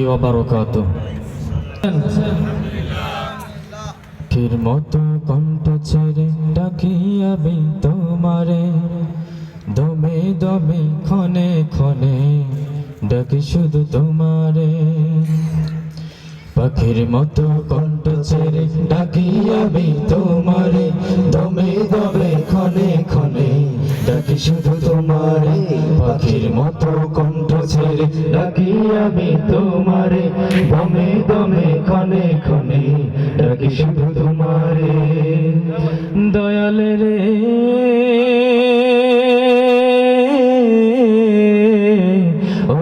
ওয়া বারাকাতুহু। পাখির মতো কণ্ঠ ছেড়ে ডাকি আমি তোমারে, দমে দমে ক্ষণে ক্ষণে ডাকি শুধু তোমারে। পাখির মতো কণ্ঠ ছেড়ে ডাকি আমি তোমারে, দমে দমে ক্ষণে ক্ষণে ডাকি শুধু তোমারে। পাখির মতো কণ্ঠ ছেড়ে ডাকি আমি তোমারে, দমে দমে ক্ষণে ক্ষণে ডাকি শুধু তোমারে। দয়াল রে ও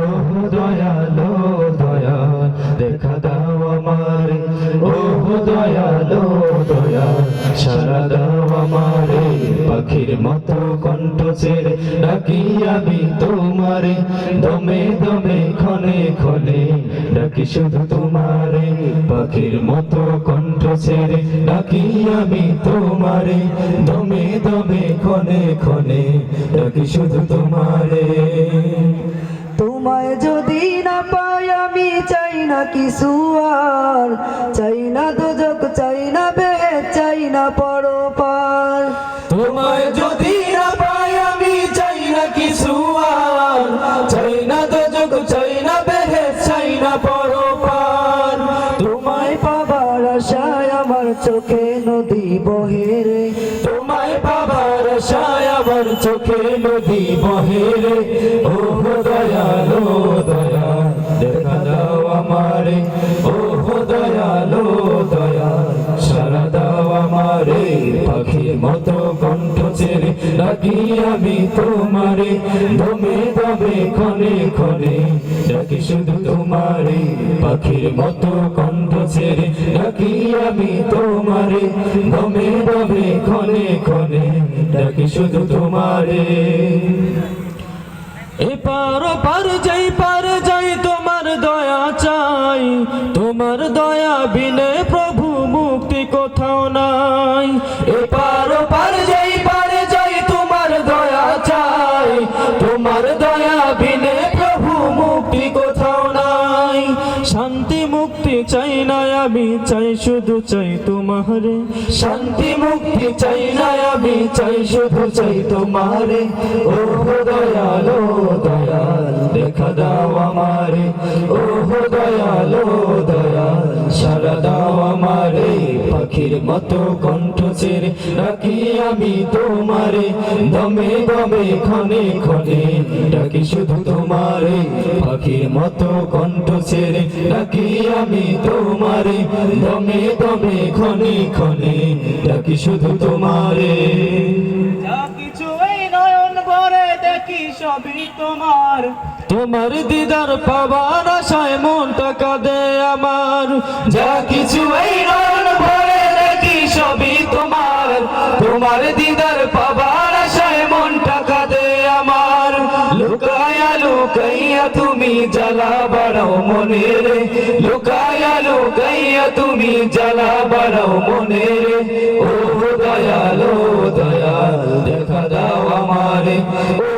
দয়ালো দয়াল দেখা দাও আমারে, ও দয়ালো দয়াল সারা দাও আমারে। পাখির মতো কণ্ঠ ছেড়ে ডাকি আমি তোমারে, দমে দমে ক্ষণে ক্ষণে ডাকি শুধু তোমারে। পাখির মতো কণ্ঠ ছেড়ে ডাকি আমি তোমারে, দমে দমে ক্ষণে ক্ষণে ডাকি শুধু তোমারে। তোমায় যদি না পাই আমি চাই না কিছু আর, চাই না দোজখ চাই না বেহেশত চাই না পরপার। তোমায় যদি না পাই আমি চাই না কিছু আর, চাই না দোজখ চাই না বেহেশত চাই না পরপার। তোমায় পাবার আশায় আমার চোখে নদী বহে রে, তোমায় পাবার আশায় আমার চোখে নদী বহে রে। ও দয়ালো দয়াল দেখা দাও আমারে, ও দয়ালো দয়াল সারা দাও আমারে। পাখির মতো কণ্ঠ ছেড়ে ডাকি আমি তোমারে, দমে দমে ক্ষণে ক্ষণে ডাকি শুধু তোমারে। পাখির মতো কণ্ঠ ছেড়ে ডাকি আমি তোমারে, দমে দমে ক্ষণে ক্ষণে ডাকি শুধু তোমারে। এপার পার যাই তোমার দয়া চাই, তোমার দয়া বিনে প্রভু মুক্তি কোথাও নাই। এপার পার যাই তোমার দয়া চাই, তোমার দয়া বিনে প্রভু মুক্তি কোথাও নাই। শান্তি মুক্তি চাই না আমি চাই শুধু চাই তোমারে, শান্তি মুক্তি চাই না আমি চাই শুধু চাই তোমারে। ও দয়ালো দয়াল দেখা দাও আমারে, ও দয়ালো দয়াল সারা দাও আমারে। পাখির মতো কণ্ঠ ছেড়ে ডাকি আমি তোমারে, দমে দমে ক্ষণে ক্ষণে ডাকি শুধু তোমারে। পাখির মতো কণ্ঠ ছেড়ে ডাকি আমি তোমারে, দমে দমে ক্ষণে ক্ষণে ডাকি শুধু তোমারে। যা কিছু এই নয়ন ভরে দেখি সবই তোমার, তোমার দিদার পাবার আশায় মনটা কাঁদে আমার। যা কিছু এই নয়ন ভরে দেখি সবই তোমার, তোমার দিদার পাবার আশায় মনটা কাঁদে আমার। লুকায়া লুকাইয়া তুমি জ্বালা বাড়াও মনে রে, লুকায়া লুকাইয়া তুমি জ্বালা বাড়াও মনে রে। ও দয়ালো দয়াল দেখা দাও আমারে, ও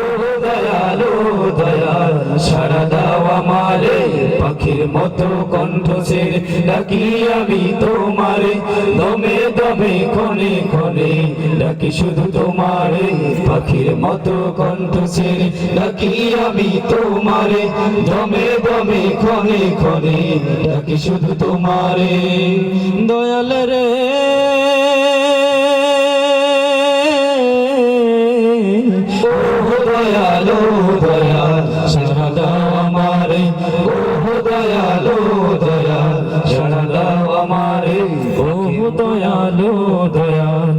দয়ালো দয়াল সারা দাও আমারে। পাখির মতো কণ্ঠ ছেড়ে ডাকি আমি তোমারে, দমে দমে ক্ষণে ক্ষণে ডাকি শুধু তোমারে। পাখির মতো কণ্ঠ ছেড়ে ডাকি আমি তোমারে, দমে দমে ক্ষণে ক্ষণে ডাকি শুধু তোমারে। দয়াল রে ও দয়ালো দয়াল সারা দাও আমারে, ও দয়ালো দয়াল সারা দাও আমারে। ও দয়ালো দয়াল